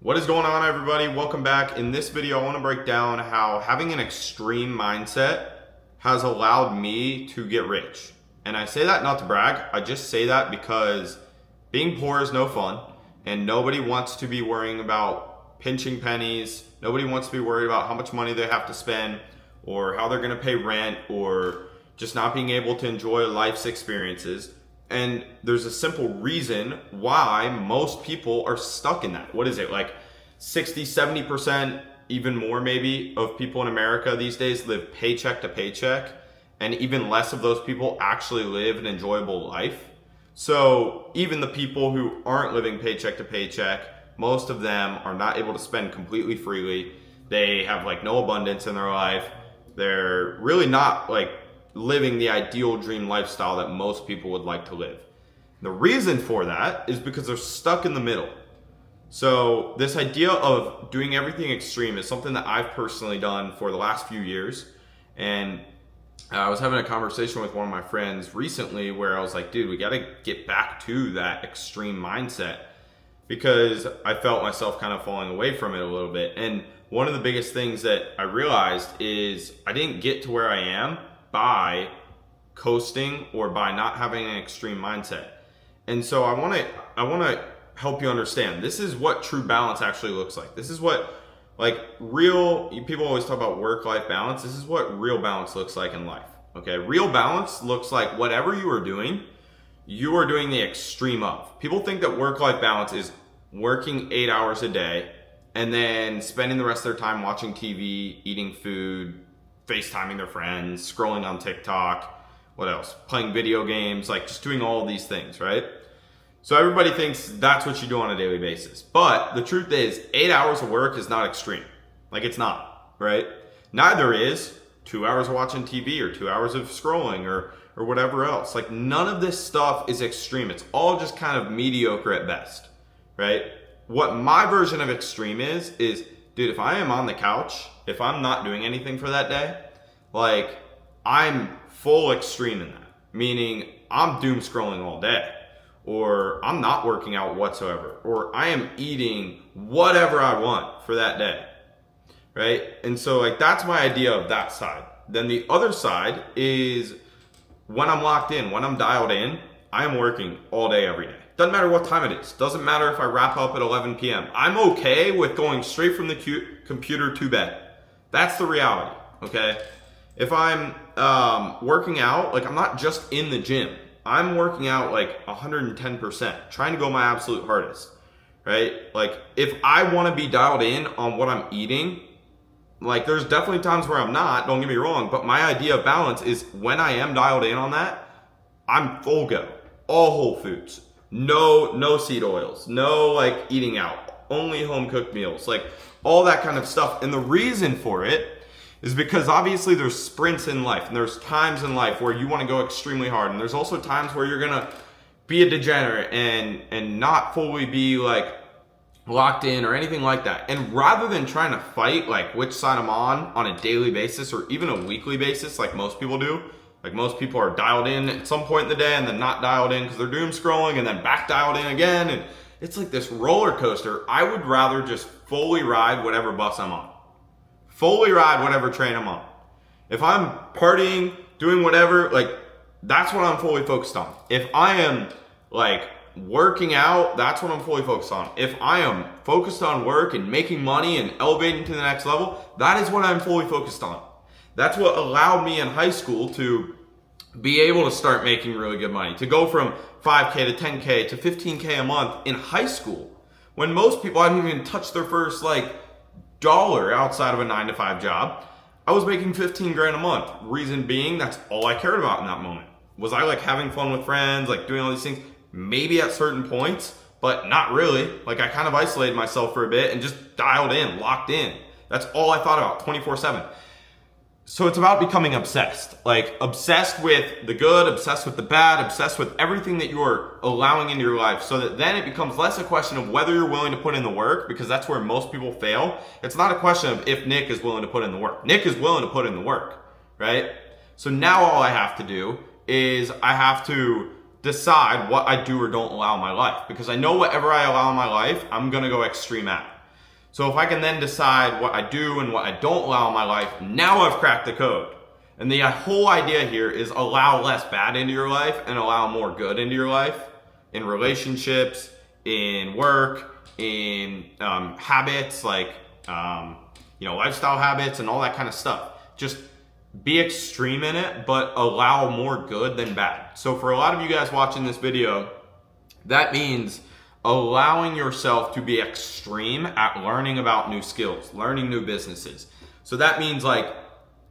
What is going on, everybody? Welcome back. In this video, I want to break down how having an extreme mindset has allowed me to get rich. And I say that not to brag. I just say that because being poor is no fun, and nobody wants to be worrying about pinching pennies. Nobody wants to be worried about how much money they have to spend or how they're going to pay rent or just not being able to enjoy life's experiences. And there's a simple reason why most people are stuck in that. What is it? Like 60, 70%, even more maybe, of people in America these days live paycheck to paycheck. And even less of those people actually live an enjoyable life. So even the people who aren't living paycheck to paycheck, most of them are not able to spend completely freely. They have like no abundance in their life. They're really not like living the ideal dream lifestyle that most people would like to live. The reason for that is because they're stuck in the middle. So this idea of doing everything extreme is something that I've personally done for the last few years. And I was having a conversation with one of my friends recently where I was like, dude, we got to get back to that extreme mindset, because I felt myself kind of falling away from it a little bit. And one of the biggest things that I realized is I didn't get to where I am by coasting or by not having an extreme mindset. And so I want to help you understand, this is what true balance actually looks like. This is what like real, people always talk about work-life balance. This is what real balance looks like in life. Okay, real balance looks like whatever you are doing the extreme of. People think that work-life balance is working 8 hours a day and then spending the rest of their time watching TV, eating food, FaceTiming their friends, scrolling on TikTok, what else? Playing video games, like just doing all of these things, right? So everybody thinks that's what you do on a daily basis. But the truth is, 8 hours of work is not extreme. Like, it's not, right? Neither is 2 hours of watching TV or 2 hours of scrolling or whatever else. Like, none of this stuff is extreme. It's all just kind of mediocre at best, right? What my version of extreme is, dude, if I am on the couch, if I'm not doing anything for that day, like, I'm full extreme in that. Meaning, I'm doom scrolling all day, or I'm not working out whatsoever, or I am eating whatever I want for that day, right? And so, like, that's my idea of that side. Then the other side is when I'm locked in, when I'm dialed in, I am working all day, every day. Doesn't matter what time it is. Doesn't matter if I wrap up at 11 p.m. I'm okay with going straight from the computer to bed. That's the reality, okay? If I'm working out, like, I'm not just in the gym. I'm working out like 110%, trying to go my absolute hardest, right? Like, if I want to be dialed in on what I'm eating, like, there's definitely times where I'm not, don't get me wrong, but my idea of balance is when I am dialed in on that, I'm full go. All whole foods. No seed oils. No, like, eating out. Only home cooked meals. Like, all that kind of stuff. And the reason for it is because obviously there's sprints in life, and there's times in life where you want to go extremely hard, and there's also times where you're gonna be a degenerate and not fully be like locked in or anything like that. And rather than trying to fight like which side I'm on a daily basis or even a weekly basis, like most people do, like most people are dialed in at some point in the day and then not dialed in because they're doom scrolling and then back dialed in again, and it's like this roller coaster. I would rather just fully ride whatever bus I'm on. Fully ride whatever train I'm on. If I'm partying, doing whatever, like, that's what I'm fully focused on. If I am like working out, that's what I'm fully focused on. If I am focused on work and making money and elevating to the next level, that is what I'm fully focused on. That's what allowed me in high school to be able to start making really good money, to go from 5K to 10K to 15K a month in high school, when most people hadn't even touched their first like dollar outside of a 9-to-5 job. I was making 15 grand a month. Reason being, that's all I cared about in that moment. Was I like having fun with friends, like doing all these things? Maybe at certain points, but not really. Like, I kind of isolated myself for a bit and just dialed in, locked in. That's all I thought about 24/7. So it's about becoming obsessed, like obsessed with the good, obsessed with the bad, obsessed with everything that you're allowing into your life, so that then it becomes less a question of whether you're willing to put in the work, because that's where most people fail. It's not a question of if Nick is willing to put in the work. Nick is willing to put in the work, right? So now all I have to do is I have to decide what I do or don't allow in my life, because I know whatever I allow in my life, I'm gonna go extreme at. So if I can then decide what I do and what I don't allow in my life, now I've cracked the code. And the whole idea here is allow less bad into your life and allow more good into your life, in relationships, in work, in habits, like lifestyle habits and all that kind of stuff. Just be extreme in it, but allow more good than bad. So for a lot of you guys watching this video, that means allowing yourself to be extreme at learning about new skills, learning new businesses. So that means like,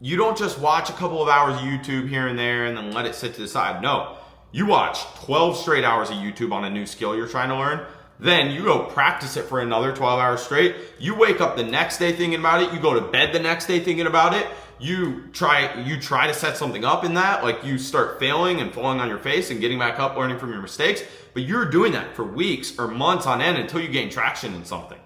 you don't just watch a couple of hours of YouTube here and there and then let it sit to the side. No, you watch 12 straight hours of YouTube on a new skill you're trying to learn. Then you go practice it for another 12 hours straight. You wake up the next day thinking about it. You go to bed the next day thinking about it. You try to set something up in that, like you start failing and falling on your face and getting back up, learning from your mistakes. But you're doing that for weeks or months on end until you gain traction in something.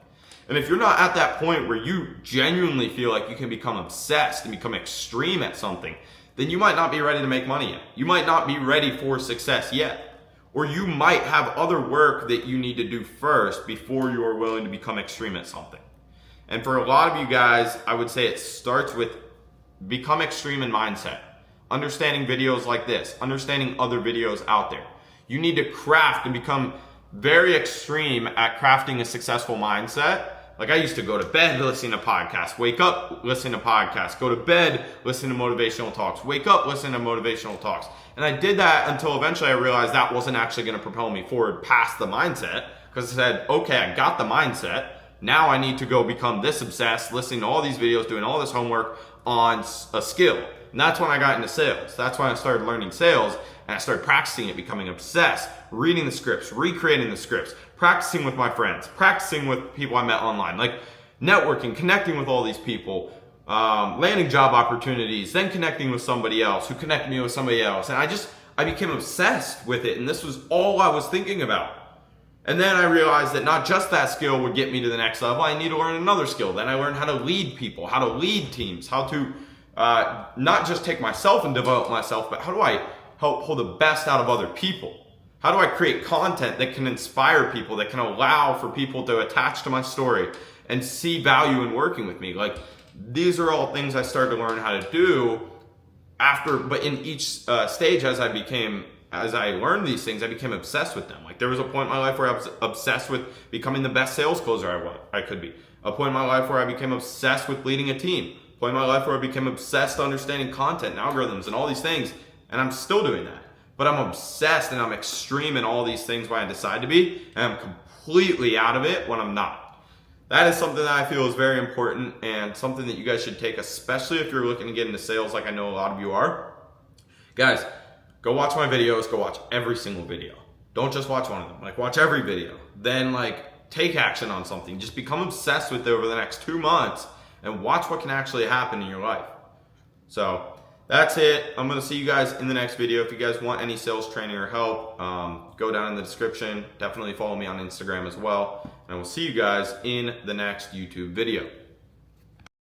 And if you're not at that point where you genuinely feel like you can become obsessed and become extreme at something, then you might not be ready to make money yet. You might not be ready for success yet. Or you might have other work that you need to do first before you are willing to become extreme at something. And for a lot of you guys, I would say it starts with become extreme in mindset. Understanding videos like this, understanding other videos out there. You need to craft and become very extreme at crafting a successful mindset. Like I used to go to bed listening to podcasts, wake up, listen to podcasts, go to bed, listen to motivational talks, wake up, listen to motivational talks. And I did that until eventually I realized that wasn't actually going to propel me forward past the mindset, because I said, okay, I got the mindset. Now I need to go become this obsessed, listening to all these videos, doing all this homework on a skill. And that's when I got into sales. That's when I started learning sales and I started practicing it, becoming obsessed, reading the scripts, recreating the scripts, practicing with my friends, practicing with people I met online, like networking, connecting with all these people, landing job opportunities, then connecting with somebody else who connected me with somebody else. And I became obsessed with it. And this was all I was thinking about. And then I realized that not just that skill would get me to the next level. I need to learn another skill. Then I learned how to lead people, how to lead teams, how to not just take myself and develop myself, but how do I help pull the best out of other people? How do I create content that can inspire people, that can allow for people to attach to my story and see value in working with me? Like, these are all things I started to learn how to do but in each stage as I learned these things, I became obsessed with them. Like there was a point in my life where I was obsessed with becoming the best sales closer I could be. A point in my life where I became obsessed with leading a team. A point in my life where I became obsessed understanding content and algorithms and all these things. And I'm still doing that. But I'm obsessed and I'm extreme in all these things when I decide to be, and I'm completely out of it when I'm not. That is something that I feel is very important and something that you guys should take, especially if you're looking to get into sales like I know a lot of you are. Guys, go watch my videos, go watch every single video. Don't just watch one of them, like watch every video. Then like take action on something. Just become obsessed with it over the next 2 months and watch what can actually happen in your life. So that's it. I'm gonna see you guys in the next video. If you guys want any sales training or help, go down in the description. Definitely follow me on Instagram as well. And I will see you guys in the next YouTube video.